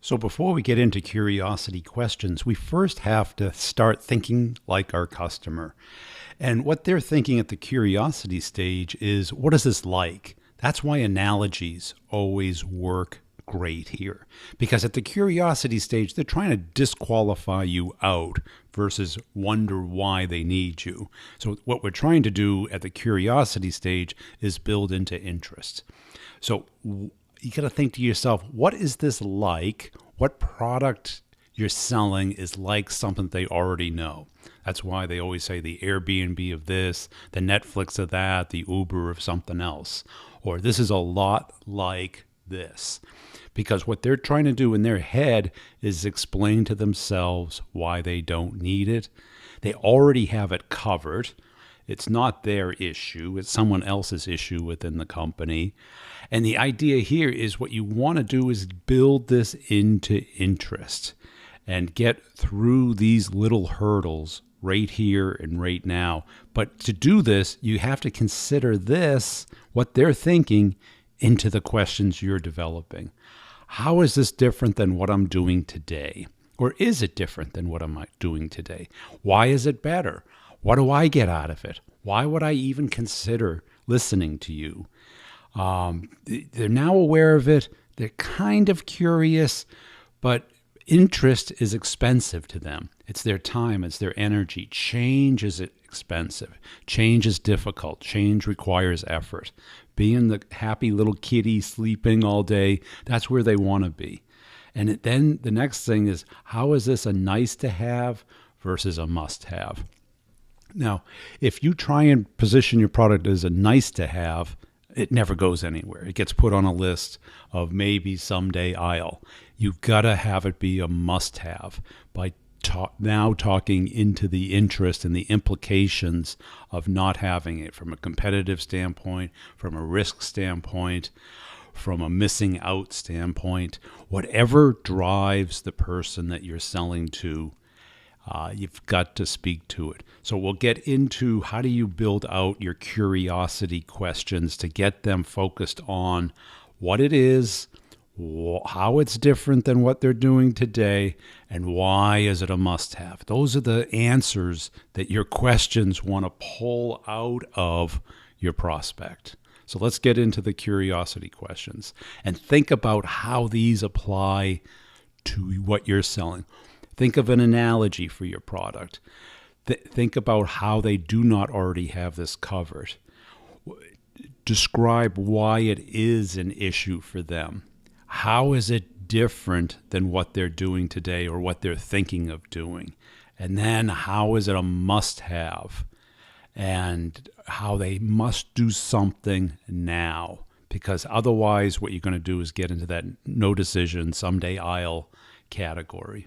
So before we get into curiosity questions, we first have to start thinking like our customer. And what they're thinking at the curiosity stage is, what is this like? That's why analogies always work great here. Because at the curiosity stage, they're trying to disqualify you out versus wonder why they need you. So what we're trying to do at the curiosity stage is build into interest. So you got to think to yourself, what is this like? What product you're selling is like something they already know. That's why they always say the Airbnb of this, the Netflix of that, the Uber of something else. Or this is a lot like this. Because what they're trying to do in their head is explain to themselves why they don't need it. They already have it covered. It's not their issue. It's someone else's issue within the company. And the idea here is what you want to do is build this into interest and get through these little hurdles right here and right now. But to do this, you have to consider this, what they're thinking, into the questions you're developing. How is this different than what I'm doing today? Or is it different than what I'm doing today? Why is it better? What do I get out of it? Why would I even consider listening to you? They're now aware of it. They're kind of curious, but interest is expensive to them. It's their time. It's their energy. Change is expensive. Change is difficult. Change requires effort. Being the happy little kitty sleeping all day, that's where they want to be. And then the next thing is, how is this a nice to have versus a must have? Now, if you try and position your product as a nice to have, it never goes anywhere. It gets put on a list of maybe someday I'll. You've got to have it be a must have by now talking into the interest and the implications of not having it from a competitive standpoint, from a risk standpoint, from a missing out standpoint. Whatever drives the person that you're selling to, you've got to speak to it. So we'll get into how do you build out your curiosity questions to get them focused on what it is, how it's different than what they're doing today, and why is it a must-have. Those are the answers that your questions want to pull out of your prospect. So let's get into the curiosity questions and think about how these apply to what you're selling. Think of an analogy for your product. Think about how they do not already have this covered. Describe why it is an issue for them. How is it different than what they're doing today or what they're thinking of doing? And then how is it a must-have? And how they must do something now. Because otherwise what you're going to do is get into that no decision, someday I'll category.